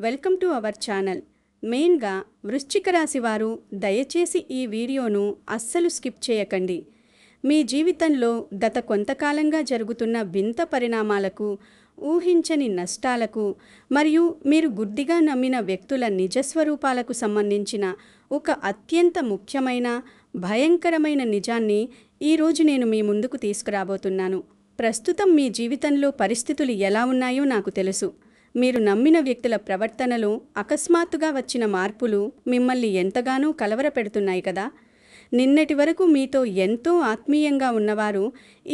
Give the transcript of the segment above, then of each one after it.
Welcome to our channel. మెయిన్గా వృశ్చిక రాశి వారు దయచేసి ఈ వీడియోను అస్సలు స్కిప్ చేయకండి. మీ జీవితంలో గత కొంతకాలంగా జరుగుతున్న వింత పరిణామాలకు, ఊహించని నష్టాలకు మరియు మీరు గుడ్డిగా నమ్మిన వ్యక్తుల నిజస్వరూపాలకు సంబంధించిన ఒక అత్యంత ముఖ్యమైన, భయంకరమైన నిజాన్ని ఈరోజు నేను మీ ముందుకు తీసుకురాబోతున్నాను. ప్రస్తుతం మీ జీవితంలో పరిస్థితులు ఎలా ఉన్నాయో నాకు తెలుసు. మీరు నమ్మిన వ్యక్తుల ప్రవర్తనలో అకస్మాత్తుగా వచ్చిన మార్పులు మిమ్మల్ని ఎంతగానో కలవరపెడుతున్నాయి కదా. నిన్నటి వరకు మీతో ఎంతో ఆత్మీయంగా ఉన్నవారు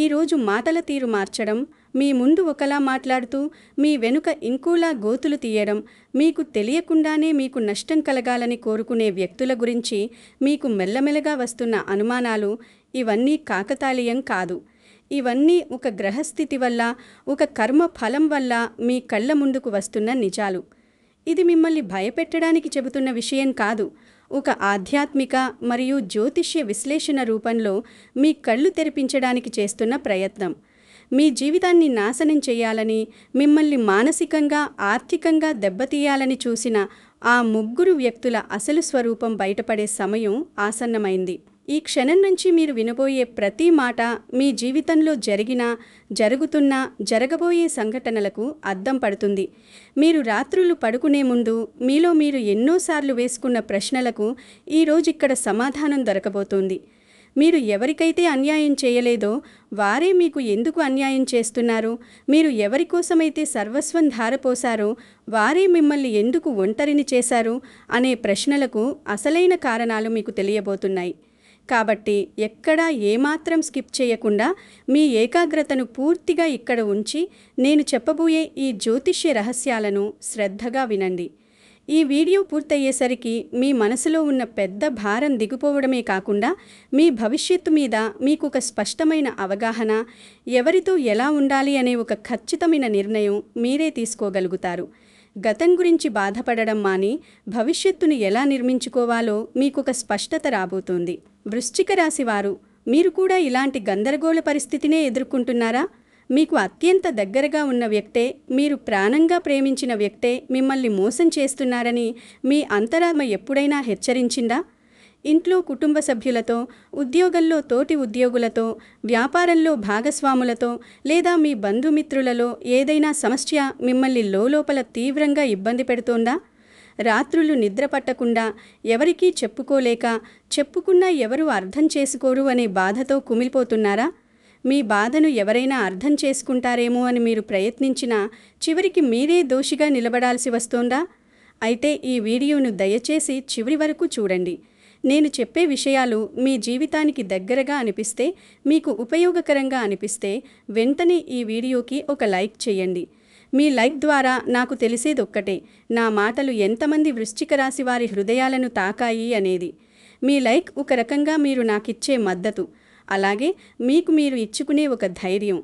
ఈరోజు మాటల తీరు మార్చడం, మీ ముందు ఒకలా మాట్లాడుతూ మీ వెనుక ఇంకోలా గోతులు తీయడం, మీకు తెలియకుండానే మీకు నష్టం కలగాలని కోరుకునే వ్యక్తుల గురించి మీకు మెల్లమెల్లగా వస్తున్న అనుమానాలు ఇవన్నీ కాకతాళీయం కాదు. ఇవన్నీ ఒక గ్రహస్థితి వల్ల, ఒక కర్మ ఫలం వల్ల మీ కళ్ళ ముందుకు వస్తున్న నిజాలు. ఇది మిమ్మల్ని భయపెట్టడానికి చెబుతున్న విషయం కాదు. ఒక ఆధ్యాత్మిక మరియు జ్యోతిష్య విశ్లేషణ రూపంలో మీ కళ్ళు తెరిపించడానికి చేస్తున్న ప్రయత్నం. మీ జీవితాన్ని నాశనం చేయాలని, మిమ్మల్ని మానసికంగా, ఆర్థికంగా దెబ్బతీయాలని చూసిన ఆ ముగ్గురు వ్యక్తుల అసలు స్వరూపం బయటపడే సమయం ఆసన్నమైంది. ఈ క్షణం నుంచి మీరు వినబోయే ప్రతి మాట మీ జీవితంలో జరిగిన, జరుగుతున్న, జరగబోయే సంఘటనలకు అద్దం పడుతుంది. మీరు రాత్రులు పడుకునే ముందు మీలో మీరు ఎన్నోసార్లు వేసుకున్న ప్రశ్నలకు ఈరోజు ఇక్కడ సమాధానం దొరకబోతోంది. మీరు ఎవరికైతే అన్యాయం చేయలేదో వారే మీకు ఎందుకు అన్యాయం చేస్తున్నారు, మీరు ఎవరి కోసమైతే సర్వస్వం ధారపోసారో వారే మిమ్మల్ని ఎందుకు ఒంటరిని చేశారు అనే ప్రశ్నలకు అసలైన కారణాలు మీకు తెలియబోతున్నాయి. కాబట్టి ఎక్కడా ఏమాత్రం స్కిప్ చేయకుండా మీ ఏకాగ్రతను పూర్తిగా ఇక్కడ ఉంచి నేను చెప్పబోయే ఈ జ్యోతిష్య రహస్యాలను శ్రద్ధగా వినండి. ఈ వీడియో పూర్తయ్యేసరికి మీ మనసులో ఉన్న పెద్ద భారం దిగిపోవడమే కాకుండా మీ భవిష్యత్తు మీద మీకు ఒక స్పష్టమైన అవగాహన, ఎవరితో ఎలా ఉండాలి అనే ఒక ఖచ్చితమైన నిర్ణయం మీరే తీసుకోగలుగుతారు. గతం గురించి బాధపడడం మాని భవిష్యత్తును ఎలా నిర్మించుకోవాలో మీకొక స్పష్టత రాబోతోంది. వృశ్చిక రాశి వారు, మీరు కూడా ఇలాంటి గందరగోళ పరిస్థితినే ఎదుర్కొంటున్నారా? మీకు అత్యంత దగ్గరగా ఉన్న వ్యక్తే, మీరు ప్రాణంగా ప్రేమించిన వ్యక్తే మిమ్మల్ని మోసం చేస్తున్నారని మీ అంతరాత్మ ఎప్పుడైనా హెచ్చరించిందా? ఇంట్లో కుటుంబ సభ్యులతో, ఉద్యోగంలో తోటి ఉద్యోగులతో, వ్యాపారంలో భాగస్వాములతో లేదా మీ బంధుమిత్రులలో ఏదైనా సమస్య మిమ్మల్ని లోపల తీవ్రంగా ఇబ్బంది పెడుతోందా? రాత్రులు నిద్ర పట్టకుండా, ఎవరికీ చెప్పుకోలేక, చెప్పుకున్నా ఎవరు అర్థం చేసుకోరు అనే బాధతో కుమిలిపోతున్నారా? మీ బాధను ఎవరైనా అర్థం చేసుకుంటారేమో అని మీరు ప్రయత్నించినా చివరికి మీరే దోషిగా నిలబడాల్సి వస్తోందా? అయితే ఈ వీడియోను దయచేసి చివరి వరకు చూడండి. నేను చెప్పే విషయాలు మీ జీవితానికి దగ్గరగా అనిపిస్తే, మీకు ఉపయోగకరంగా అనిపిస్తే వెంటనే ఈ వీడియోకి ఒక లైక్ చేయండి. మీ లైక్ ద్వారా నాకు తెలిసేదొక్కటే, నా మాటలు ఎంతమంది వృశ్చిక రాశి వారి హృదయాలను తాకాయి అనేది. మీ లైక్ ఒక రకంగా మీరు నాకిచ్చే మద్దతు, అలాగే మీకు మీరు ఇచ్చుకునే ఒక ధైర్యం.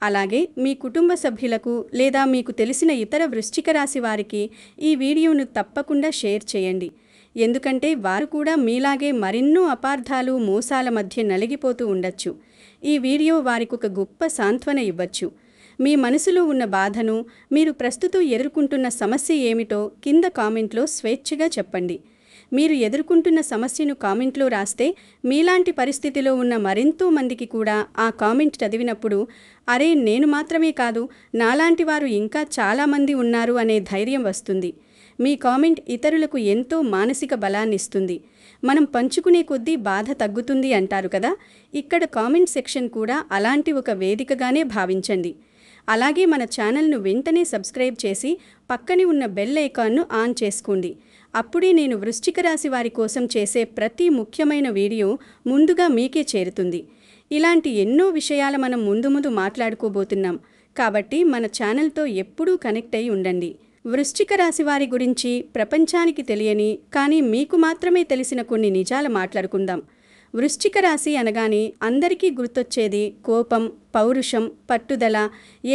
అలాగే మీ కుటుంబ సభ్యులకు లేదా మీకు తెలిసిన ఇతర వృశ్చిక రాశి వారికి ఈ వీడియోను తప్పకుండా షేర్ చేయండి. ఎందుకంటే వారు కూడా మీలాగే మరెన్నో అపార్థాలు, మోసాల మధ్య నలిగిపోతూ ఉండొచ్చు. ఈ వీడియో వారికి ఒక గొప్ప సాంత్వన ఇవ్వచ్చు. మీ మనసులో ఉన్న బాధను, మీరు ప్రస్తుతం ఎదుర్కొంటున్న సమస్య ఏమిటో కింద కామెంట్లో స్వేచ్ఛగా చెప్పండి. మీరు ఎదుర్కొంటున్న సమస్యను కామెంట్లో రాస్తే మీలాంటి పరిస్థితిలో ఉన్న మరెంతో మందికి కూడా ఆ కామెంట్ చదివినప్పుడు అరే, నేను మాత్రమే కాదు, నాలాంటి వారు ఇంకా చాలామంది ఉన్నారు అనే ధైర్యం వస్తుంది. మీ కామెంట్ ఇతరులకు ఎంతో మానసిక బలాన్నిస్తుంది. మనం పంచుకునే కొద్దీ బాధ తగ్గుతుంది అంటారు కదా. ఇక్కడ కామెంట్ సెక్షన్ కూడా అలాంటి ఒక వేదికగానే భావించండి. అలాగే మన ఛానల్ను వెంటనే సబ్స్క్రైబ్ చేసి పక్కనే ఉన్న బెల్ ఐకాన్ను ఆన్ చేసుకోండి. అప్పుడే నేను వృశ్చిక రాశి వారి కోసం చేసే ప్రతి ముఖ్యమైన వీడియో ముందుగా మీకే చేరుతుంది. ఇలాంటి ఎన్నో విషయాలు మనం ముందు మాట్లాడుకోబోతున్నాం. కాబట్టి మన ఛానల్తో ఎప్పుడూ కనెక్ట్ అయి ఉండండి. వృశ్చిక రాశి వారి గురించి ప్రపంచానికి తెలియని, కానీ మీకు మాత్రమే తెలిసిన కొన్ని నిజాలు మాట్లాడుకుందాం. వృశ్చిక రాశి అనగానే అందరికీ గుర్తొచ్చేది కోపం, పౌరుషం, పట్టుదల,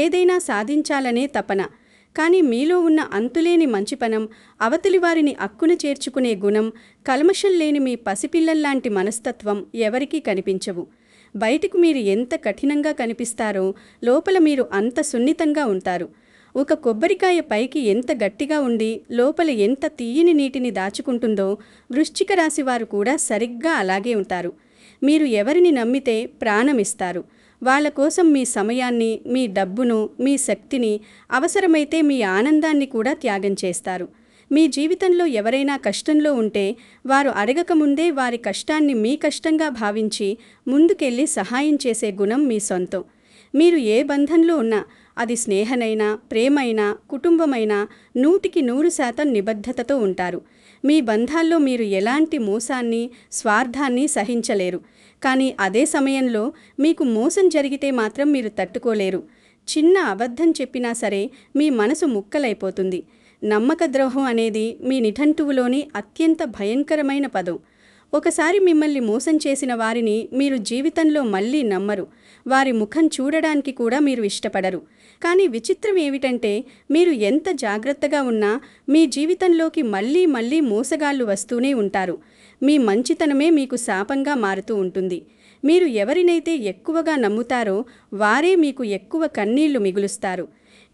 ఏదైనా సాధించాలనే తపన. కానీ మీలో ఉన్న అంతులేని మంచితనం, అవతలి వారిని అక్కున చేర్చుకునే గుణం, కల్మషం లేని మీ పసిపిల్లల్లాంటి మనస్తత్వం ఎవరికీ కనిపించవు. బయటకు మీరు ఎంత కఠినంగా కనిపిస్తారో లోపల మీరు అంత సున్నితంగా ఉంటారు. ఒక కొబ్బరికాయ పైకి ఎంత గట్టిగా ఉండి లోపల ఎంత తీయని నీటిని దాచుకుంటుందో వృశ్చిక రాశి వారు కూడా సరిగ్గా అలాగే ఉంటారు. మీరు ఎవరిని నమ్మితే ప్రాణమిస్తారు. వాళ్ళ కోసం మీ సమయాన్ని, మీ డబ్బును, మీ శక్తిని, అవసరమైతే మీ ఆనందాన్ని కూడా త్యాగం చేస్తారు. మీ జీవితంలో ఎవరైనా కష్టంలో ఉంటే వారు అడగకముందే వారి కష్టాన్ని మీ కష్టంగా భావించి ముందుకెళ్ళి సహాయం చేసే గుణం మీ సొంతం. మీరు ఏ బంధంలో ఉన్నా, అది స్నేహమైనా, ప్రేమైనా, కుటుంబమైనా 100% నిబద్ధతతో ఉంటారు. మీ బంధాల్లో మీరు ఎలాంటి మోసాన్ని, స్వార్థాన్ని సహించలేరు. కానీ అదే సమయంలో మీకు మోసం జరిగితే మాత్రం మీరు తట్టుకోలేరు. చిన్న అబద్ధం చెప్పినా సరే మీ మనసు ముక్కలైపోతుంది. నమ్మక ద్రోహం అనేది మీ నిఘంటువులోని అత్యంత భయంకరమైన పదం. ఒకసారి మిమ్మల్ని మోసం చేసిన వారిని మీరు జీవితంలో మళ్ళీ నమ్మరు. వారి ముఖం చూడడానికి కూడా మీరు ఇష్టపడరు. కానీ విచిత్రం ఏమిటంటే, మీరు ఎంత జాగ్రత్తగా ఉన్నా మీ జీవితంలోకి మళ్ళీ మళ్ళీ మోసగాళ్ళు వస్తూనే ఉంటారు. మీ మంచితనమే మీకు శాపంగా మారుతూ ఉంటుంది. మీరు ఎవరినైతే ఎక్కువగా నమ్ముతారో వారే మీకు ఎక్కువ కన్నీళ్లు మిగులుస్తారు.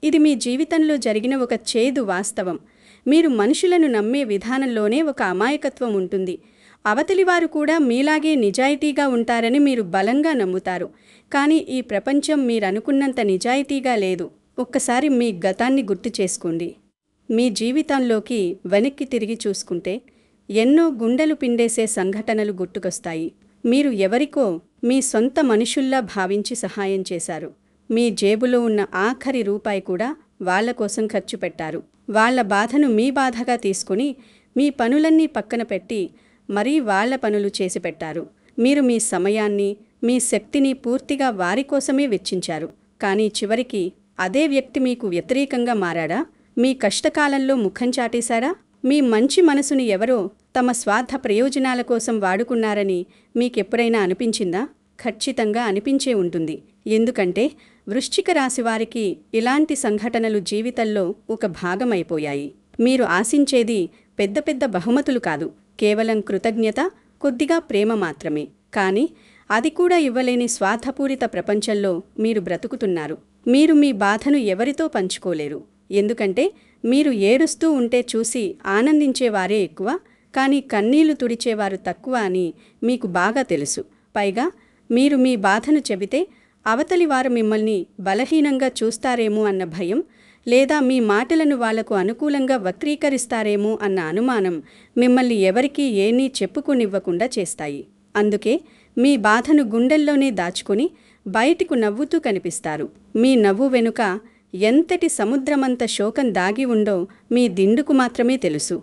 ఇది మీ జీవితంలో జరిగిన ఒక చేదు వాస్తవం. మీరు మనుషులను నమ్మే విధానంలోనే ఒక అమాయకత్వం ఉంటుంది. అవతలివారు కూడా మీలాగే నిజాయితీగా ఉంటారని మీరు బలంగా నమ్ముతారు. కానీ ఈ ప్రపంచం మీరనుకున్నంత నిజాయితీగా లేదు. ఒక్కసారి మీ గతాన్ని గుర్తు చేసుకోండి. మీ జీవితంలోకి వెనక్కి తిరిగి చూసుకుంటే ఎన్నో గుండెలు పిండేసే సంఘటనలు గుర్తుకొస్తాయి. మీరు ఎవరికో మీ సొంత మనుషుల్లా భావించి సహాయం చేశారు. మీ జేబులో ఉన్న ఆఖరి రూపాయి కూడా వాళ్ల కోసం ఖర్చు పెట్టారు. వాళ్ల బాధను మీ బాధగా తీసుకుని మీ పనులన్నీ పక్కన పెట్టి మరీ వాళ్ల పనులు చేసి పెట్టారు. మీరు మీ సమయాన్ని, మీ శక్తిని పూర్తిగా వారి కోసమే వెచ్చించారు. కానీ చివరికి అదే వ్యక్తి మీకు వ్యతిరేకంగా మారాడా? మీ కష్టకాలంలో ముఖం చాటేశారా? మీ మంచి మనసుని ఎవరో తమ స్వార్థ ప్రయోజనాల కోసం వాడుకున్నారని మీకెప్పుడైనా అనిపించిందా? ఖచ్చితంగా అనిపించే ఉంటుంది. ఎందుకంటే వృశ్చిక రాశి వారికి ఇలాంటి సంఘటనలు జీవితంలో ఒక భాగమైపోయాయి. మీరు ఆశించేది పెద్ద పెద్ద బహుమతులు కాదు, కేవలం కృతజ్ఞత, కొద్దిగా ప్రేమ మాత్రమే. కానీ అది కూడా ఇవ్వలేని స్వార్థపూరిత ప్రపంచంలో మీరు బ్రతుకుతున్నారు. మీరు మీ బాధను ఎవరితో పంచుకోలేరు. ఎందుకంటే మీరు ఏడుస్తూ ఉంటే చూసి ఆనందించేవారే ఎక్కువ, కానీ కన్నీళ్లు తుడిచేవారు తక్కువ అని మీకు బాగా తెలుసు. పైగా మీరు మీ బాధను చెబితే అవతలి వారు మిమ్మల్ని బలహీనంగా చూస్తారేమో అన్న భయం, లేదా మీ మాటలను వాళ్లకు అనుకూలంగా వక్రీకరిస్తారేమో అన్న అనుమానం మిమ్మల్ని ఎవరికీ ఏమీ చెప్పుకునివ్వకుండా చేస్తాయి. అందుకే మీ బాధను గుండెల్లోనే దాచుకొని బయటకు నవ్వుతూ కనిపిస్తారు. మీ నవ్వు వెనుక ఎంతటి సముద్రమంత శోకం దాగి ఉందో మీ దిండుకు మాత్రమే తెలుసు.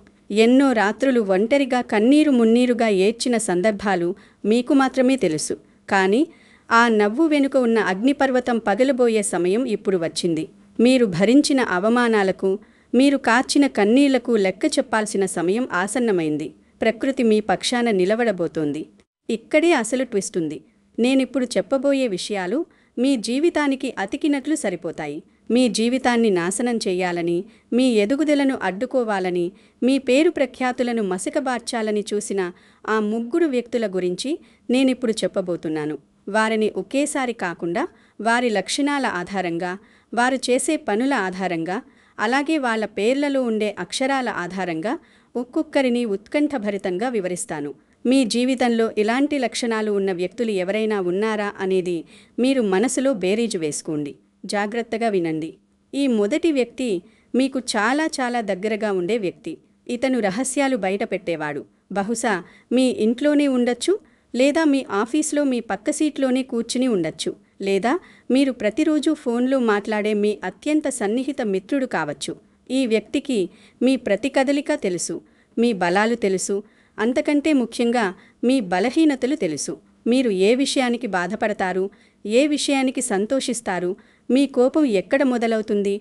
ఎన్నో రాత్రులు ఒంటరిగా కన్నీరు మున్నీరుగా ఏడ్చిన సందర్భాలు మీకు మాత్రమే తెలుసు. కానీ ఆ నవ్వు వెనుక ఉన్న అగ్నిపర్వతం పగలబోయే సమయం ఇప్పుడు వచ్చింది. మీరు భరించిన అవమానాలకు, మీరు కార్చిన కన్నీళ్లకు లెక్క చెప్పాల్సిన సమయం ఆసన్నమైంది. ప్రకృతి మీ పక్షాన నిలబడబోతోంది. ఇక్కడే అసలు ట్విస్ట్ ఉంది. నేనిప్పుడు చెప్పబోయే విషయాలు మీ జీవితానికి అతికినట్లు సరిపోతాయి. మీ జీవితాన్ని నాశనం చెయ్యాలని, మీ ఎదుగుదలను అడ్డుకోవాలని, మీ పేరు ప్రఖ్యాతులను మసకబార్చాలని చూసిన ఆ 3 వ్యక్తుల గురించి నేనిప్పుడు చెప్పబోతున్నాను. వారిని ఒకేసారి కాకుండా వారి లక్షణాల ఆధారంగా, వారు చేసే పనుల ఆధారంగా, అలాగే వాళ్ళ పేర్లలో ఉండే అక్షరాల ఆధారంగా ఒక్కొక్కరిని ఉత్కంఠభరితంగా వివరిస్తాను. మీ జీవితంలో ఇలాంటి లక్షణాలు ఉన్న వ్యక్తులు ఎవరైనా ఉన్నారా అనేది మీరు మనసులో బేరీజు వేసుకోండి. జాగ్రత్తగా వినండి. ఈ మొదటి వ్యక్తి మీకు చాలా చాలా దగ్గరగా ఉండే వ్యక్తి. ఇతను రహస్యాలు బయట పెట్టేవాడు. బహుశా మీ ఇంట్లోనే ఉండొచ్చు, లేదా మీ ఆఫీస్లో మీ పక్క సీట్లోనే కూర్చుని ఉండొచ్చు, లేదా మీరు ప్రతిరోజు ఫోన్లో మాట్లాడే మీ అత్యంత సన్నిహిత మిత్రుడు కావచ్చు. ఈ వ్యక్తికి మీ ప్రతి కదలిక తెలుసు, మీ బలాలు తెలుసు, అంతకంటే ముఖ్యంగా మీ బలహీనతలు తెలుసు. మీరు ఏ విషయానికి బాధపడతారు, ఏ విషయానికి సంతోషిస్తారు, మీ కోపం ఎక్కడ మొదలవుతుంది,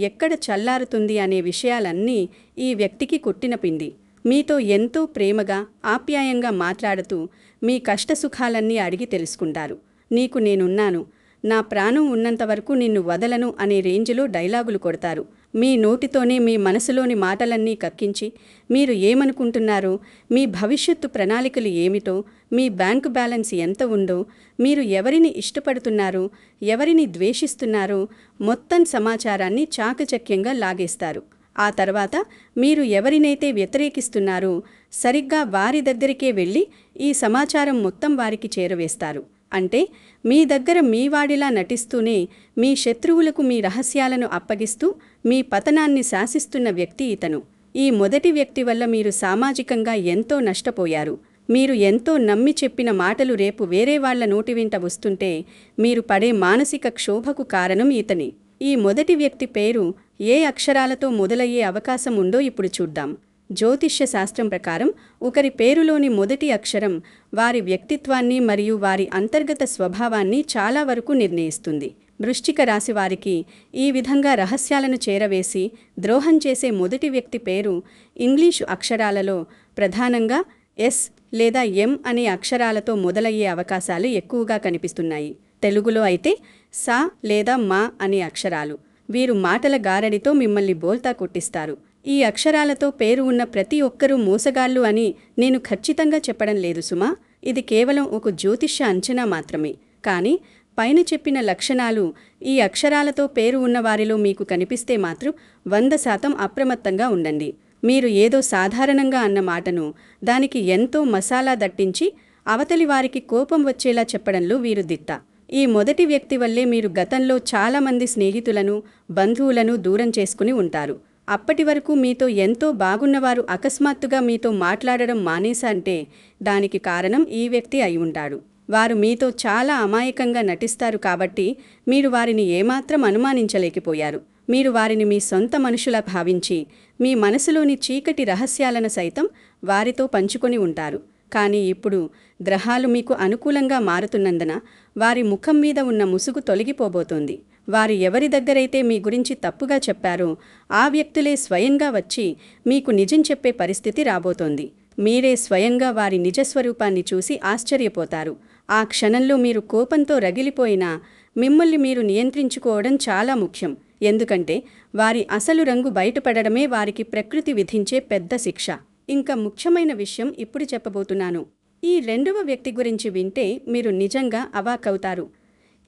ఎక్కడ చల్లారుతుంది అనే విషయాలన్నీ ఈ వ్యక్తికి కొట్టిన పిండి. మీతో ఎంతో ప్రేమగా, ఆప్యాయంగా మాట్లాడుతూ మీ కష్టసుఖాలన్నీ అడిగి తెలుసుకుంటారు. నీకు నేనున్నాను, నా ప్రాణం ఉన్నంతవరకు నిన్ను వదలను అనే రేంజ్లో డైలాగులు కొడతారు. మీ నోటితోనే మీ మనసులోని మాటలన్నీ కక్కించి మీరు ఏమనుకుంటున్నారో, మీ భవిష్యత్తు ప్రణాళికలు ఏమిటో, మీ బ్యాంకు బ్యాలెన్స్ ఎంత ఉందో, మీరు ఎవరిని ఇష్టపడుతున్నారో, ఎవరిని ద్వేషిస్తున్నారో మొత్తం సమాచారాన్ని చాకచక్యంగా లాగేస్తారు. ఆ తర్వాత మీరు ఎవరినైతే వ్యతిరేకిస్తున్నారో సరిగ్గా వారి దగ్గరికే వెళ్ళి ఈ సమాచారం మొత్తం వారికి చేరవేస్తారు. అంటే మీ దగ్గర మీవాడిలా నటిస్తూనే మీ శత్రువులకు మీ రహస్యాలను అప్పగిస్తూ మీ పతనాన్ని శాసిస్తున్న వ్యక్తి ఇతను. ఈ మొదటి వ్యక్తి వల్ల మీరు సామాజికంగా ఎంతో నష్టపోయారు. మీరు ఎంతో నమ్మి చెప్పిన మాటలు రేపు వేరే వాళ్ల నోటి వెంట వస్తుంటే మీరు పడే మానసిక క్షోభకు కారణం ఇతని. ఈ మొదటి వ్యక్తి పేరు ఏ అక్షరాలతో మొదలయ్యే అవకాశం ఉందో ఇప్పుడు చూద్దాం. జ్యోతిష్య శాస్త్రం ప్రకారం ఒకరి పేరులోని మొదటి అక్షరం వారి వ్యక్తిత్వాన్ని మరియు వారి అంతర్గత స్వభావాన్ని చాలా వరకు నిర్ణయిస్తుంది. వృశ్చిక రాశి వారికి ఈ విధంగా రహస్యాలను చేరవేసి ద్రోహం చేసే మొదటి వ్యక్తి పేరు ఇంగ్లీషు అక్షరాలలో ప్రధానంగా ఎస్ లేదా ఎం అనే అక్షరాలతో మొదలయ్యే అవకాశాలు ఎక్కువగా కనిపిస్తున్నాయి. తెలుగులో అయితే సా లేదా మా అనే అక్షరాలు. వీరు మాటల గారడితో మిమ్మల్ని బోల్తా కొట్టిస్తారు. ఈ అక్షరాలతో పేరు ఉన్న ప్రతి ఒక్కరూ మోసగాళ్ళు అని నేను ఖచ్చితంగా చెప్పడం లేదు సుమా. ఇది కేవలం ఒక జ్యోతిష్య అంచనా మాత్రమే. కానీ పైన చెప్పిన లక్షణాలు ఈ అక్షరాలతో పేరు ఉన్న వారిలో మీకు కనిపిస్తే మాత్రం 100% అప్రమత్తంగా ఉండండి. మీరు ఏదో సాధారణంగా అన్న మాటను దానికి ఎంతో మసాలా దట్టించి అవతలి వారికి కోపం వచ్చేలా చెప్పడంలో వీరు దిట్ట. ఈ మొదటి వ్యక్తి వల్లే మీరు గతంలో చాలామంది స్నేహితులను, బంధువులను దూరం చేసుకుని ఉంటారు. అప్పటి వరకు మీతో ఎంతో బాగున్నవారు అకస్మాత్తుగా మీతో మాట్లాడడం మానేసంటే దానికి కారణం ఈ వ్యక్తి అయి ఉంటాడు. వారు మీతో చాలా అమాయకంగా నటిస్తారు కాబట్టి మీరు వారిని ఏమాత్రం అనుమానించలేకపోయారు. మీరు వారిని మీ సొంత మనుషులా భావించి మీ మనసులోని చీకటి రహస్యాలను సైతం వారితో పంచుకొని ఉంటారు. కానీ ఇప్పుడు గ్రహాలు మీకు అనుకూలంగా మారుతున్నందున వారి ముఖం మీద ఉన్న ముసుగు తొలగిపోబోతోంది. వారు ఎవరి దగ్గరైతే మీ గురించి తప్పుగా చెప్పారో ఆ వ్యక్తులే స్వయంగా వచ్చి మీకు నిజం చెప్పే పరిస్థితి రాబోతోంది. మీరే స్వయంగా వారి నిజస్వరూపాన్ని చూసి ఆశ్చర్యపోతారు. ఆ క్షణంలో మీరు కోపంతో రగిలిపోయినా మిమ్మల్ని మీరు నియంత్రించుకోవడం చాలా ముఖ్యం. ఎందుకంటే వారి అసలు రంగు బయటపడడమే వారికి ప్రకృతి విధించే పెద్ద శిక్ష. ఇంకా ముఖ్యమైన విషయం ఇప్పుడు చెప్పబోతున్నాను. ఈ రెండవ వ్యక్తి గురించి వింటే మీరు నిజంగా అవాక్కవుతారు.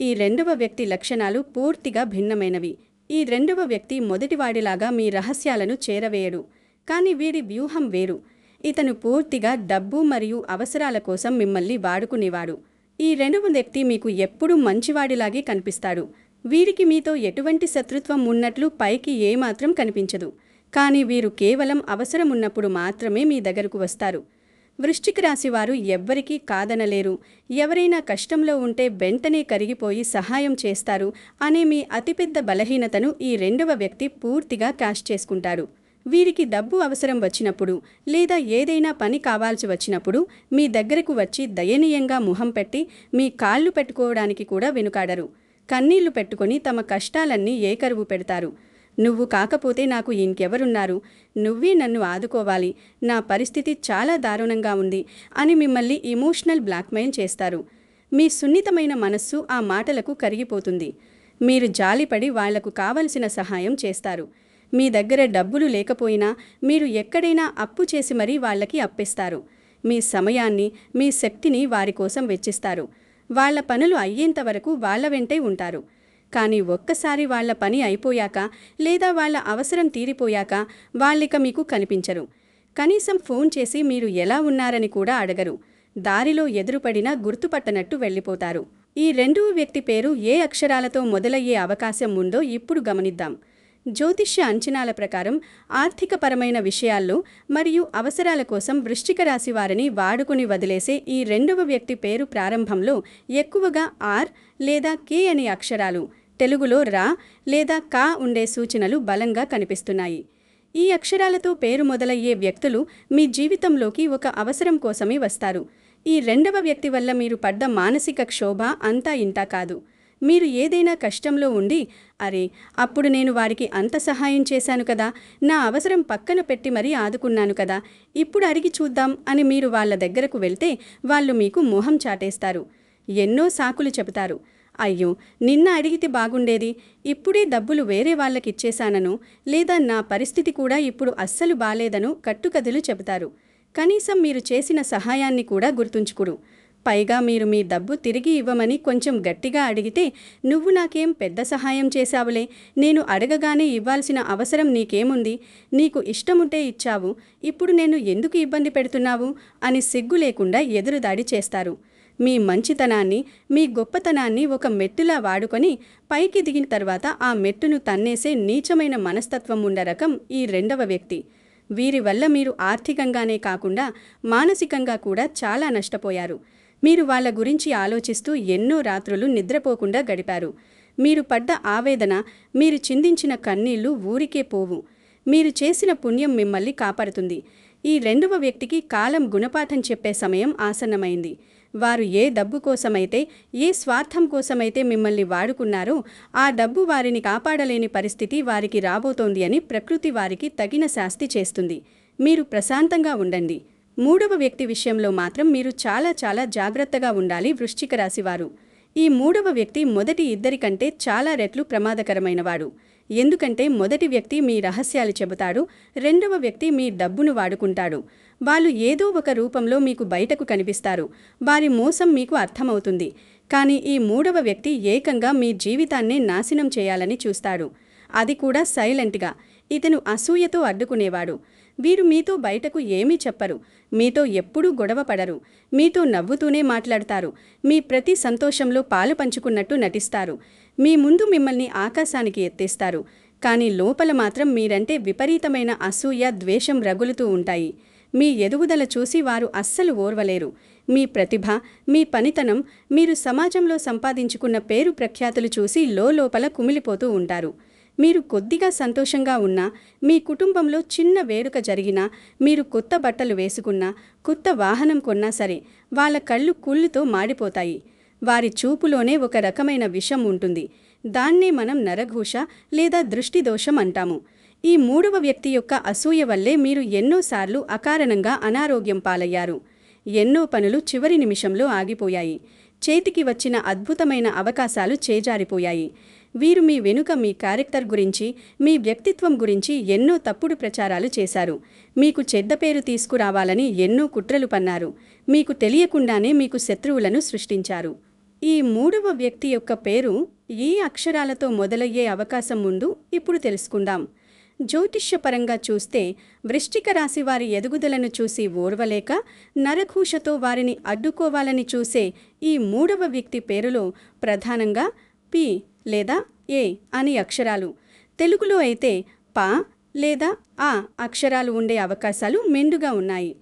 ఈ రెండవ వ్యక్తి లక్షణాలు పూర్తిగా భిన్నమైనవి. ఈ రెండవ వ్యక్తి మొదటివాడిలాగా మీ రహస్యాలను చేరవేయడు. కానీ వీడి వ్యూహం వేరు. ఇతను పూర్తిగా డబ్బు మరియు అవసరాల కోసం మిమ్మల్ని వాడుకునేవాడు. ఈ రెండవ వ్యక్తి మీకు ఎప్పుడూ మంచివాడిలాగే కనిపిస్తాడు. వీరికి మీతో ఎటువంటి శత్రుత్వం ఉన్నట్లు పైకి ఏమాత్రం కనిపించదు. కానీ వీరు కేవలం అవసరం ఉన్నప్పుడు మాత్రమే మీ దగ్గరకు వస్తారు. వృశ్చిక రాశి వారు ఎవ్వరికీ కాదనలేరు. ఎవరైనా కష్టంలో ఉంటే వెంటనే కరిగిపోయి సహాయం చేస్తారు అనే మీ అతిపెద్ద బలహీనతను ఈ రెండవ వ్యక్తి పూర్తిగా క్యాష్ చేసుకుంటాడు. వీరికి డబ్బు అవసరం వచ్చినప్పుడు లేదా ఏదైనా పని కావాల్సి వచ్చినప్పుడు మీ దగ్గరకు వచ్చి దయనీయంగా ముఖం పెట్టి మీ కాళ్ళు పెట్టుకోవడానికి కూడా వెనుకాడరు. కన్నీళ్లు పెట్టుకొని తమ కష్టాలన్నీ ఏకరువు పెడతారు. నువ్వు కాకపోతే నాకు ఇంకెవరున్నారు, నువ్వే నన్ను ఆదుకోవాలి, నా పరిస్థితి చాలా దారుణంగా ఉంది అని మిమ్మల్ని ఎమోషనల్ బ్లాక్మెయిల్ చేస్తారు. మీ సున్నితమైన మనస్సు ఆ మాటలకు కరిగిపోతుంది. మీరు జాలిపడి వాళ్లకు కావలసిన సహాయం చేస్తారు. మీ దగ్గర డబ్బులు లేకపోయినా మీరు ఎక్కడైనా అప్పు చేసి మరీ వాళ్లకి అప్పిస్తారు. మీ సమయాన్ని, మీ శక్తిని వారి కోసం వెచ్చిస్తారు. వాళ్ల పనులు అయ్యేంత వరకు వాళ్ల వెంటే ఉంటారు. కానీ ఒక్కసారి వాళ్ల పని అయిపోయాక లేదా వాళ్ల అవసరం తీరిపోయాక వాళ్ళిక మీకు కనిపించరు. కనీసం ఫోన్ చేసి మీరు ఎలా ఉన్నారని కూడా అడగరు. దారిలో ఎదురుపడినా గుర్తుపట్టనట్టు వెళ్ళిపోతారు. ఈ రెండవ వ్యక్తి పేరు ఏ అక్షరాలతో మొదలయ్యే అవకాశం ఉందో ఇప్పుడు గమనిద్దాం. జ్యోతిష్య అంచనాల ప్రకారం ఆర్థికపరమైన విషయాల్లో మరియు అవసరాల కోసం వృశ్చిక రాశి వారిని వాడుకుని వదిలేసే ఈ రెండవ వ్యక్తి పేరు ప్రారంభంలో ఎక్కువగా ఆర్ లేదా కే అనే అక్షరాలు, తెలుగులో రా లేదా కా ఉండే సూచనలు బలంగా కనిపిస్తున్నాయి. ఈ అక్షరాలతో పేరు మొదలయ్యే వ్యక్తులు మీ జీవితంలోకి ఒక అవసరం కోసమే వస్తారు. ఈ రెండవ వ్యక్తి వల్ల మీరు పడ్డ మానసిక క్షోభ అంతా ఇంతా కాదు. మీరు ఏదైనా కష్టంలో ఉండి, అరే అప్పుడు నేను వారికి అంత సహాయం చేశాను కదా, నా అవసరం పక్కన పెట్టి మరీ ఆదుకున్నాను కదా, ఇప్పుడు అడిగి చూద్దాం అని మీరు వాళ్ళ దగ్గరకు వెళ్తే వాళ్ళు మీకు మొహం చాటేస్తారు. ఎన్నో సాకులు చెబుతారు. అయ్యో నిన్న అడిగితే బాగుండేది, ఇప్పుడే డబ్బులు వేరే వాళ్ళకిచ్చేశానను లేదా నా పరిస్థితి కూడా ఇప్పుడు అస్సలు బాలేదను కట్టుకథలు చెబుతారు. కనీసం మీరు చేసిన సహాయాన్ని కూడా గుర్తుంచుకోరు. పైగా మీరు మీ డబ్బు తిరిగి ఇవ్వమని కొంచెం గట్టిగా అడిగితే, నువ్వు నాకేం పెద్ద సహాయం చేశావులే, నేను అడగగానే ఇవ్వాల్సిన అవసరం నీకేముంది, నీకు ఇష్టముంటే ఇచ్చావు, ఇప్పుడు నేను ఎందుకు ఇబ్బంది పెడుతున్నావు అని సిగ్గు లేకుండా ఎదురుదాడి చేస్తారు. మీ మంచితనాన్ని, మీ గొప్పతనాన్ని ఒక మెట్టులా వాడుకొని పైకి దిగిన తర్వాత ఆ మెట్టును తన్నేసే నీచమైన మనస్తత్వం ఉన్న రకం ఈ రెండవ వ్యక్తి. వీరి వల్ల మీరు ఆర్థికంగానే కాకుండా మానసికంగా కూడా చాలా నష్టపోయారు. మీరు వాళ్ళ గురించి ఆలోచిస్తూ ఎన్నో రాత్రులు నిద్రపోకుండా గడిపారు. మీరు పడ్డ ఆవేదన, మీరు చిందించిన కన్నీళ్లు ఊరికే పోవు. మీరు చేసిన పుణ్యం మిమ్మల్ని కాపాడుతుంది. ఈ రెండవ వ్యక్తికి కాలం గుణపాఠం చెప్పే సమయం ఆసన్నమైంది. వారు ఏ డబ్బు కోసమైతే, ఏ స్వార్థం కోసమైతే మిమ్మల్ని వాడుకున్నారో ఆ డబ్బు వారిని కాపాడలేని పరిస్థితి వారికి రాబోతోంది అని ప్రకృతి వారికి తగిన శాస్తి చేస్తుంది. మీరు ప్రశాంతంగా ఉండండి. మూడవ వ్యక్తి విషయంలో మాత్రం మీరు చాలా జాగ్రత్తగా ఉండాలి వృశ్చిక రాశివారు. ఈ మూడవ వ్యక్తి మొదటి ఇద్దరికంటే చాలా రెట్లు ప్రమాదకరమైనవాడు. ఎందుకంటే మొదటి వ్యక్తి మీ రహస్యాలు చెబుతాడు, రెండవ వ్యక్తి మీ డబ్బును వాడుకుంటాడు. వాళ్ళు ఏదో ఒక రూపంలో మీకు బయటకు కనిపిస్తారు. వారి మోసం మీకు అర్థమవుతుంది. కానీ ఈ మూడవ వ్యక్తి ఏకంగా మీ జీవితాన్నే నాశనం చేయాలని చూస్తాడు. అది కూడా సైలెంట్గా. ఇతను అసూయతో అడ్డుకునేవాడు. వీరు మీతో బయటకు ఏమీ చెప్పరు. మీతో ఎప్పుడూ గొడవ పడరు. మీతో నవ్వుతూనే మాట్లాడతారు. మీ ప్రతి సంతోషంలో పాలు పంచుకున్నట్టు నటిస్తారు. మీ ముందు మిమ్మల్ని ఆకాశానికి ఎత్తేస్తారు. కానీ లోపల మాత్రం మీరంటే విపరీతమైన అసూయ, ద్వేషం రగులుతూ ఉంటాయి. మీ ఎదుగుదల చూసి వారు అస్సలు ఓర్వలేరు. మీ ప్రతిభ, మీ పనితనం, మీరు సమాజంలో సంపాదించుకున్న పేరు ప్రఖ్యాతులు చూసి లోపల కుమిలిపోతూ ఉంటారు. మీరు కొద్దిగా సంతోషంగా ఉన్నా, మీ కుటుంబంలో చిన్న వేడుక జరిగినా, మీరు కొత్త బట్టలు వేసుకున్నా, కొత్త వాహనం కొన్నా సరే వాళ్ళ కళ్ళు కుళ్ళుతో మాడిపోతాయి. వారి చూపులోనే ఒక రకమైన విషం ఉంటుంది. దాన్నే మనం నరఘోష లేదా దృష్టి దోషం అంటాము. ఈ మూడవ వ్యక్తి యొక్క అసూయ వల్లే మీరు ఎన్నోసార్లు అకారణంగా అనారోగ్యం పాలయ్యారు. ఎన్నో పనులు చివరి నిమిషంలో ఆగిపోయాయి. చేతికి వచ్చిన అద్భుతమైన అవకాశాలు చేజారిపోయాయి. వీరు మీ వెనుక మీ క్యారెక్టర్ గురించి, మీ వ్యక్తిత్వం గురించి ఎన్నో తప్పుడు ప్రచారాలు చేశారు. మీకు చెడ్డ పేరు తీసుకురావాలని ఎన్నో కుట్రలు పన్నారు. మీకు తెలియకుండానే మీకు శత్రువులను సృష్టించారు. ఈ మూడవ వ్యక్తి యొక్క పేరు ఏ అక్షరాలతో మొదలయ్యే అవకాశం ఉందో ఇప్పుడు తెలుసుకుందాం. జ్యోతిష్యపరంగా చూస్తే వృశ్చిక రాశి వారి ఎదుగుదలను చూసి ఓర్వలేక నరఘోషతో వారిని అడ్డుకోవాలని చూసే ఈ మూడవ వ్యక్తి పేరులో ప్రధానంగా పి లేదా ఏ అని అక్షరాలు, తెలుగులో అయితే పా లేదా ఆ అక్షరాలు ఉండే అవకాశాలు మెండుగా ఉన్నాయి.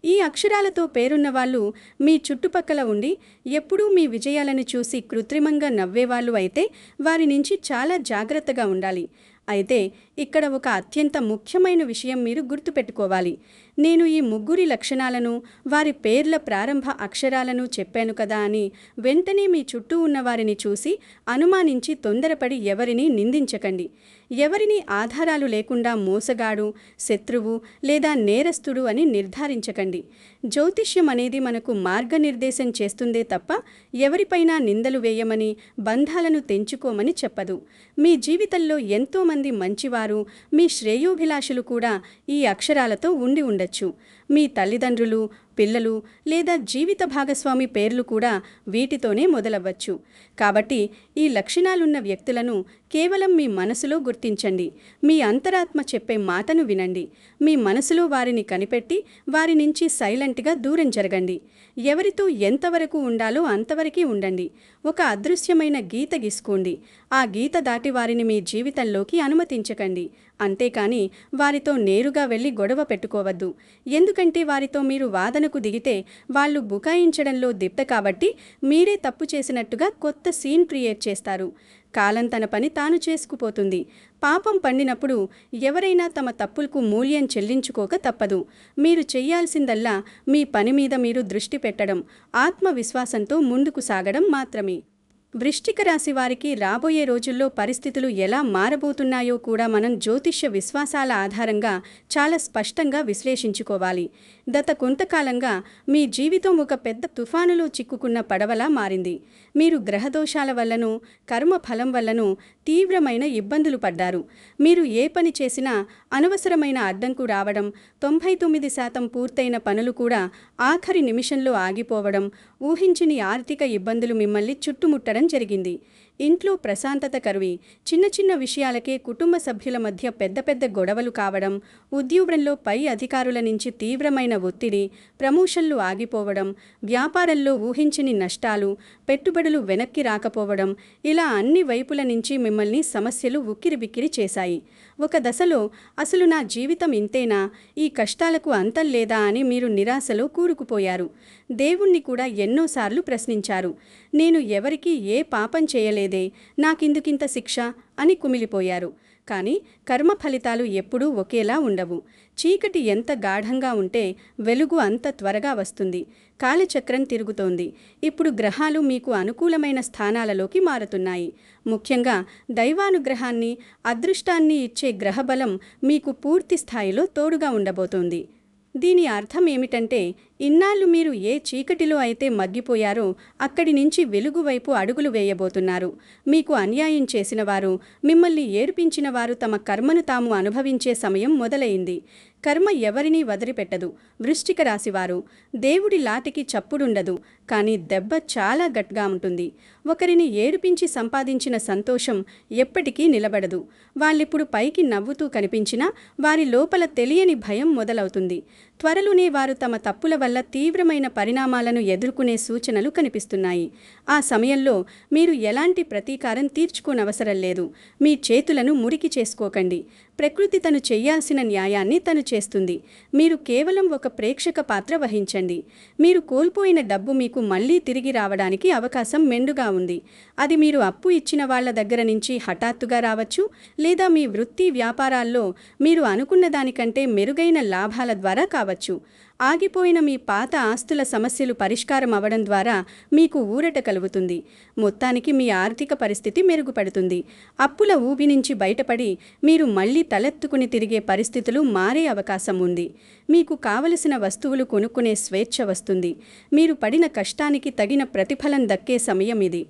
ఈ అక్షరాలతో పేరున్న వాళ్ళు మీ చుట్టుపక్కల ఉండి ఎప్పుడూ మీ విజయాలను చూసి కృత్రిమంగా నవ్వేవాళ్ళు అయితే వారి నుంచి చాలా జాగ్రత్తగా ఉండాలి. అయితే ఇక్కడ ఒక అత్యంత ముఖ్యమైన విషయం మీరు గుర్తుపెట్టుకోవాలి. నేను ఈ ముగ్గురి లక్షణాలను, వారి పేర్ల ప్రారంభ అక్షరాలను చెప్పాను కదా అని వెంటనే మీ చుట్టూ ఉన్న వారిని చూసి అనుమానించి తొందరపడి ఎవరిని నిందించకండి. ఎవరిని ఆధారాలు లేకుండా మోసగాడు, శత్రువు లేదా నేరస్తుడు అని నిర్ధారించకండి. జ్యోతిష్యం అనేది మనకు మార్గనిర్దేశం చేస్తుందే తప్ప ఎవరిపైనా నిందలు వేయమని, బంధాలను తెంచుకోమని చెప్పదు. మీ జీవితంలో ఎంతోమంది మంచివారు, మీ శ్రేయోభిలాషులు కూడా ఈ అక్షరాలతో ఉండి ఉండొచ్చు. మీ తల్లిదండ్రులు, పిల్లలు లేదా జీవిత భాగస్వామి పేర్లు కూడా వీటితోనే మొదలవ్వచ్చు. కాబట్టి ఈ లక్షణాలున్న వ్యక్తులను కేవలం మీ మనసులో గుర్తించండి. మీ అంతరాత్మ చెప్పే మాటను వినండి. మీ మనసులో వారిని కనిపెట్టి వారి నుంచి సైలెంట్గా దూరం జరగండి. ఎవరితో ఎంతవరకు ఉండాలో అంతవరకే ఉండండి. ఒక అదృశ్యమైన గీత గీసుకోండి. ఆ గీత దాటి వారిని మీ జీవితంలోకి అనుమతించకండి. అంతేకాని వారితో నేరుగా వెళ్ళి గొడవ పెట్టుకోవద్దు. ఎందుకంటే వారితో మీరు వాదనకు దిగితే వాళ్ళు బుకాయించడంలో దిట్ట కాబట్టి మీరే తప్పు చేసినట్టుగా కొత్త సీన్ క్రియేట్ చేస్తారు. కాలం తన పని తాను చేసుకుపోతుంది. పాపం పండినప్పుడు ఎవరైనా తమ తప్పులకు మూల్యం చెల్లించుకోక తప్పదు. మీరు చెయ్యాల్సిందల్లా మీ పని మీద మీరు దృష్టి పెట్టడం, ఆత్మవిశ్వాసంతో ముందుకు సాగడం మాత్రమే. వృశ్చిక రాశి వారికి రాబోయే రోజుల్లో పరిస్థితులు ఎలా మారబోతున్నాయో కూడా మనం జ్యోతిష్య విశ్వాసాల ఆధారంగా చాలా స్పష్టంగా విశ్లేషించుకోవాలి. గత కొంతకాలంగా మీ జీవితం ఒక పెద్ద తుఫానులో చిక్కుకున్న పడవలా మారింది. మీరు గ్రహదోషాల వల్లనూ కర్మఫలం వల్లనూ తీవ్రమైన ఇబ్బందులు పడ్డారు. మీరు ఏ పని చేసినా అనవసరమైన అడ్డంకు రావడం, 99% పూర్తయిన పనులు కూడా ఆఖరి నిమిషంలో ఆగిపోవడం, ఊహించని ఆర్థిక ఇబ్బందులు మిమ్మల్ని చుట్టుముట్టడం జరిగింది. ఇంట్లో ప్రశాంతత కరువి, చిన్న చిన్న విషయాలకే కుటుంబ సభ్యుల మధ్య పెద్ద పెద్ద గొడవలు కావడం, ఉద్యోగంలో పై అధికారుల నుంచి తీవ్రమైన ఒత్తిడి, ప్రమోషన్లు ఆగిపోవడం, వ్యాపారంలో ఊహించని నష్టాలు, పెట్టుబడులు వెనక్కి రాకపోవడం, ఇలా అన్ని వైపుల నుంచి మిమ్మల్ని సమస్యలు ఉక్కిరిబిక్కిరి చేశాయి. ఒక దశలో అసలు నా జీవితం ఇంతేనా, ఈ కష్టాలకు అంతం లేదా అని మీరు నిరాశలో కూరుకుపోయారు. దేవుణ్ణి కూడా ఎన్నోసార్లు ప్రశ్నించారు. నేను ఎవరికీ ఏ పాపం చేయలేదే, నాకిందుకింత శిక్ష అని కుమిలిపోయారు. కానీ కర్మ ఫలితాలు ఎప్పుడూ ఒకేలా ఉండవు. చీకటి ఎంత గాఢంగా ఉంటే వెలుగు అంత త్వరగా వస్తుంది. కాలచక్రం తిరుగుతోంది. ఇప్పుడు గ్రహాలు మీకు అనుకూలమైన స్థానాలలోకి మారుతున్నాయి. ముఖ్యంగా దైవానుగ్రహాన్ని, అదృష్టాన్ని ఇచ్చే గ్రహబలం మీకు పూర్తి స్థాయిలో తోడుగా ఉండబోతోంది. దీని అర్థం ఏమిటంటే, ఇన్నాళ్ళు మీరు ఏ చీకటిలో అయితే మగ్గిపోయారో అక్కడి నుంచి వెలుగు వైపు అడుగులు వేయబోతున్నారు. మీకు అన్యాయం చేసిన వారు, మిమ్మల్ని ఏర్పించిన వారు తమ కర్మను తాము అనుభవించే సమయం మొదలైంది. కర్మ ఎవరినీ వదిలిపెట్టదు. వృశ్చిక రాశివారు, దేవుడి లాటికి చప్పుడుండదు, కానీ దెబ్బ చాలా గట్టిగా ఉంటుంది. ఒకరిని ఏడిపించి సంపాదించిన సంతోషం ఎప్పటికీ నిలబడదు. వాళ్ళిప్పుడు పైకి నవ్వుతూ కనిపించినా వారి లోపల తెలియని భయం మొదలవుతుంది. త్వరలోనే వారు తమ తప్పుల వల్ల తీవ్రమైన పరిణామాలను ఎదుర్కొనే సూచనలు కనిపిస్తున్నాయి. ఆ సమయంలో మీరు ఎలాంటి ప్రతీకారం తీర్చుకోనవసరం లేదు. మీ చేతులను మురికి చేసుకోకండి. ప్రకృతి తను చెయ్యాల్సిన న్యాయాన్ని తను చేస్తుంది. మీరు కేవలం ఒక ప్రేక్షక పాత్ర వహించండి. మీరు కోల్పోయిన డబ్బు మీకు మళ్లీ తిరిగి రావడానికి అవకాశం మెండుగా ఉంది. అది మీరు అప్పు ఇచ్చిన వాళ్ల దగ్గర నుంచి హఠాత్తుగా రావచ్చు, లేదా మీ వృత్తి వ్యాపారాల్లో మీరు అనుకున్న దానికంటే మెరుగైన లాభాల ద్వారా కావచ్చు. ఆగిపోయిన మీ పాత ఆస్తుల సమస్యలు పరిష్కారం అవడం ద్వారా మీకు ఊరట కలుగుతుంది. మొత్తానికి మీ ఆర్థిక పరిస్థితి మెరుగుపడుతుంది. అప్పుల ఊబి నుంచి బయటపడి మీరు మళ్లీ తలెత్తుకుని తిరిగే పరిస్థితులు మారే అవకాశం ఉంది. మీకు కావలసిన వస్తువులు కొనుక్కునే స్వేచ్ఛ వస్తుంది. మీరు పడిన కష్టానికి తగిన ప్రతిఫలం దక్కే సమయం ఇది.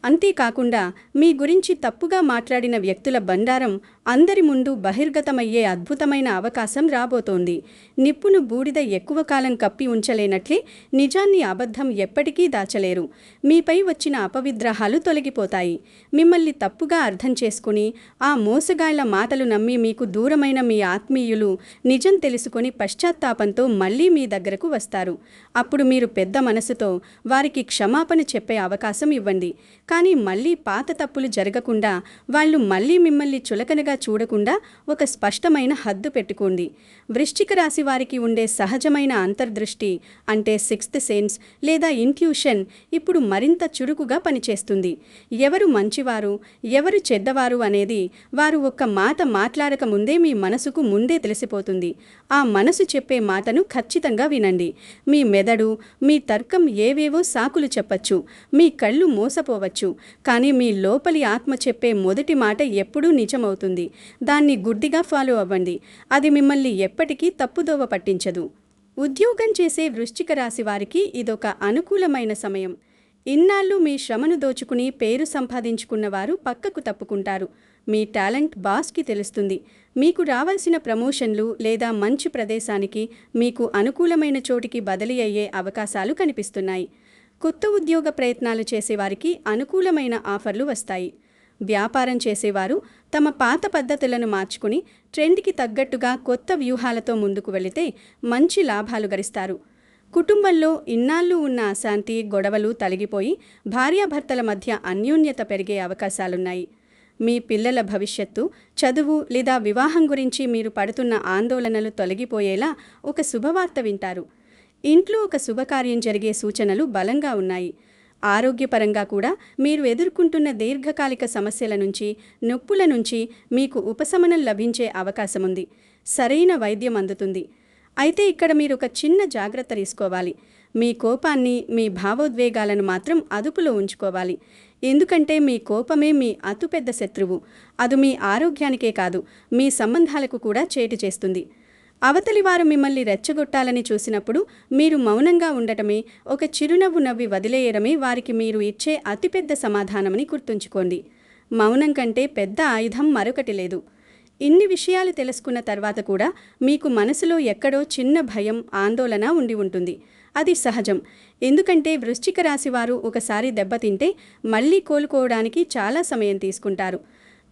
అంతేకాకుండా మీ గురించి తప్పుగా మాట్లాడిన వ్యక్తుల బండారం అందరి ముందు బహిర్గతమయ్యే అద్భుతమైన అవకాశం రాబోతోంది. నిప్పును బూడిద ఎక్కువ కాలం కప్పి ఉంచలేనట్లే నిజాన్ని అబద్ధం ఎప్పటికీ దాచలేరు. మీపై వచ్చిన అపవిగ్రహాలు తొలగిపోతాయి. మిమ్మల్ని తప్పుగా అర్థం చేసుకుని ఆ మోసగాళ్ల మాటలు నమ్మి మీకు దూరమైన మీ ఆత్మీయులు నిజం తెలుసుకొని పశ్చాత్తాపంతో మళ్లీ మీ దగ్గరకు వస్తారు. అప్పుడు మీరు పెద్ద మనసుతో వారికి క్షమాపణ చెప్పే అవకాశం ఇవ్వండి. కానీ మళ్లీ పాత తప్పులు జరగకుండా, వాళ్ళు మళ్లీ మిమ్మల్ని చులకనగా చూడకుండా ఒక స్పష్టమైన హద్దు పెట్టుకోండి. వృశ్చిక రాశి వారికి ఉండే సహజమైన అంతర్దృష్టి అంటే సిక్స్త్ సెన్స్ లేదా ఇంట్యూషన్ ఇప్పుడు మరింత చురుకుగా పనిచేస్తుంది. ఎవరు మంచివారు, ఎవరు చెడ్డవారు అనేది వారు ఒక్క మాట మాట్లాడక ముందే మీ మనసుకు ముందే తెలిసిపోతుంది. ఆ మనసు చెప్పే మాటను ఖచ్చితంగా వినండి. మీ మెదడు, మీ తర్కం ఏవేవో సాకులు చెప్పచ్చు, మీ కళ్ళు మోసపోవచ్చు, కానీ మీ లోపలి ఆత్మ చెప్పే మొదటి మాట ఎప్పుడూ నిజమవుతుంది. దాన్ని గుడ్డిగా ఫాలో అవ్వండి. అది మిమ్మల్ని ఎప్పటికీ తప్పుదోవ పట్టించదు. ఉద్యోగం చేసే వృశ్చిక రాశి వారికి ఇదొక అనుకూలమైన సమయం. ఇన్నాళ్ళు మీ శ్రమను దోచుకుని పేరు సంపాదించుకున్నవారు పక్కకు తప్పుకుంటారు. మీ టాలెంట్ బాస్కి తెలుస్తుంది. మీకు రావాల్సిన ప్రమోషన్లు లేదా మంచి ప్రదేశానికి, మీకు అనుకూలమైన చోటికి బదిలీ అయ్యే అవకాశాలు కనిపిస్తున్నాయి. కొత్త ఉద్యోగ ప్రయత్నాలు చేసేవారికి అనుకూలమైన ఆఫర్లు వస్తాయి. వ్యాపారం చేసేవారు తమ పాత పద్ధతులను మార్చుకుని ట్రెండ్కి తగ్గట్టుగా కొత్త వ్యూహాలతో ముందుకు వెళితే మంచి లాభాలు గడిస్తారు. కుటుంబంలో ఇన్నాళ్ళు ఉన్న అశాంతి, గొడవలు తొలగిపోయి భార్యాభర్తల మధ్య అన్యోన్యత పెరిగే అవకాశాలున్నాయి. మీ పిల్లల భవిష్యత్తు, చదువు లేదా వివాహం గురించి మీరు పడుతున్న ఆందోళనలు తొలగిపోయేలా ఒక శుభవార్త వింటారు. ఇంట్లో ఒక శుభకార్యం జరిగే సూచనలు బలంగా ఉన్నాయి. ఆరోగ్యపరంగా కూడా మీరు ఎదుర్కొంటున్న దీర్ఘకాలిక సమస్యల నుంచి, నొప్పుల నుంచి మీకు ఉపశమనం లభించే అవకాశముంది. సరైన వైద్యం అందుతుంది. అయితే ఇక్కడ మీరు ఒక చిన్న జాగ్రత్త తీసుకోవాలి. మీ కోపాన్ని, మీ భావోద్వేగాలను మాత్రం అదుపులో ఉంచుకోవాలి. ఎందుకంటే మీ కోపమే మీ అతిపెద్ద శత్రువు. అది మీ ఆరోగ్యానికే కాదు, మీ సంబంధాలకు కూడా చేటు చేస్తుంది. అవతలి వారు మిమ్మల్ని రెచ్చగొట్టాలని చూసినప్పుడు మీరు మౌనంగా ఉండటమే, ఒక చిరునవ్వు నవ్వి వదిలేయడమే వారికి మీరు ఇచ్చే అతిపెద్ద సమాధానమని గుర్తుంచుకోండి. మౌనం కంటే పెద్ద ఆయుధం మరొకటి లేదు. ఇన్ని విషయాలు తెలుసుకున్న తర్వాత కూడా మీకు మనసులో ఎక్కడో చిన్న భయం, ఆందోళన ఉండి ఉంటుంది. అది సహజం. ఎందుకంటే వృశ్చిక రాశివారు ఒకసారి దెబ్బతింటే మళ్ళీ కోలుకోవడానికి చాలా సమయం తీసుకుంటారు.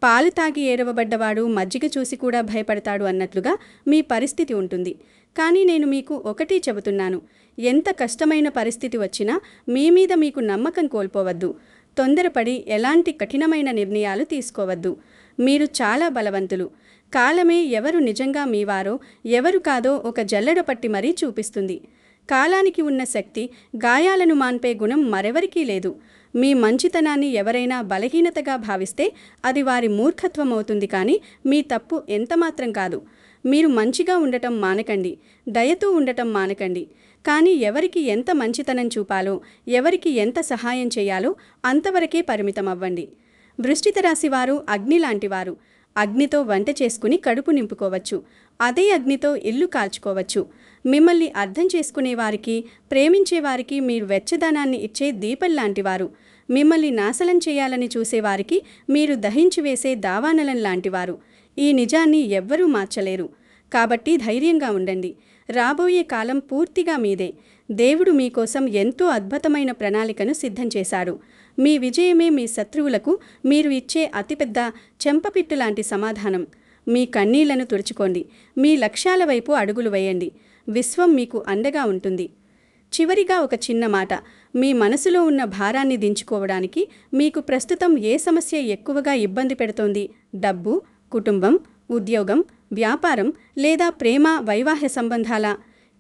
పాలు తాగి ఏడవబడ్డవాడు మజ్జిగ చూసి కూడా భయపడతాడు అన్నట్లుగా మీ పరిస్థితి ఉంటుంది. కానీ నేను మీకు ఒకటి చెబుతున్నాను, ఎంత కష్టమైన పరిస్థితి వచ్చినా మీ మీద మీకు నమ్మకం కోల్పోవద్దు. తొందరపడి ఎలాంటి కఠినమైన నిర్ణయాలు తీసుకోవద్దు. మీరు చాలా బలవంతులు. కాలమే ఎవరు నిజంగా మీవారో, ఎవరు కాదో ఒక జల్లెడ పట్టి మరీ చూపిస్తుంది. కాలానికి ఉన్న శక్తి, గాయాలను మాన్పే గుణం మరెవరికీ లేదు. మీ మంచితనాన్ని ఎవరైనా బలహీనతగా భావిస్తే అది వారి మూర్ఖత్వం అవుతుంది, కానీ మీ తప్పు ఎంతమాత్రం కాదు. మీరు మంచిగా ఉండటం మానకండి, దయతో ఉండటం మానకండి. కానీ ఎవరికి ఎంత మంచితనం చూపాలో, ఎవరికి ఎంత సహాయం చేయాలో అంతవరకే పరిమితం అవ్వండి. వృశ్చిక రాశివారు అగ్ని లాంటివారు. అగ్నితో వంట చేసుకుని కడుపు నింపుకోవచ్చు, అదే అగ్నితో ఇల్లు కాల్చుకోవచ్చు. మిమ్మల్ని అర్థం చేసుకునేవారికి, ప్రేమించేవారికి మీరు వెచ్చదనాన్ని ఇచ్చే దీపం లాంటివారు. మిమ్మల్ని నాశనం చేయాలని చూసేవారికి మీరు దహించి వేసే దావానలం లాంటివారు. ఈ నిజాన్ని ఎవ్వరూ మార్చలేరు. కాబట్టి ధైర్యంగా ఉండండి. రాబోయే కాలం పూర్తిగా మీదే. దేవుడు మీకోసం ఎంతో అద్భుతమైన ప్రణాళికను సిద్ధం చేశాడు. మీ విజయమే మీ శత్రువులకు మీరు ఇచ్చే అతిపెద్ద చెంపపిట్టు లాంటి సమాధానం. మీ కన్నీళ్లను తుడుచుకోండి. మీ లక్ష్యాల వైపు అడుగులు వేయండి. విశ్వం మీకు అండగా ఉంటుంది. చివరిగా ఒక చిన్న మాట. మీ మనసులో ఉన్న భారాన్ని దించుకోవడానికి మీకు ప్రస్తుతం ఏ సమస్య ఎక్కువగా ఇబ్బంది పెడుతోంది? డబ్బు, కుటుంబం, ఉద్యోగం, వ్యాపారం లేదా ప్రేమ, వైవాహిక సంబంధాల?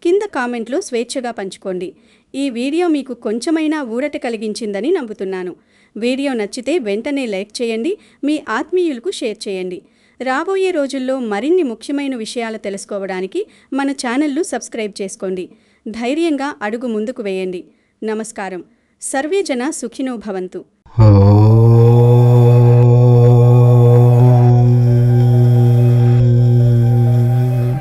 కింద కామెంట్లో స్వేచ్ఛగా పంచుకోండి. ఈ వీడియో మీకు కొంచెమైనా ఊరట కలిగించిందని నమ్ముతున్నాను. వీడియో నచ్చితే వెంటనే లైక్ చేయండి, మీ ఆత్మీయులకు షేర్ చేయండి. రాబోయే రోజుల్లో మరిన్ని ముఖ్యమైన విషయాలు తెలుసుకోవడానికి మన ఛానల్ను సబ్స్క్రైబ్ చేసుకోండి. ధైర్యంగా అడుగు ముందుకు వేయండి. నమస్కారం. సర్వే జన సుఖినో భవంతు.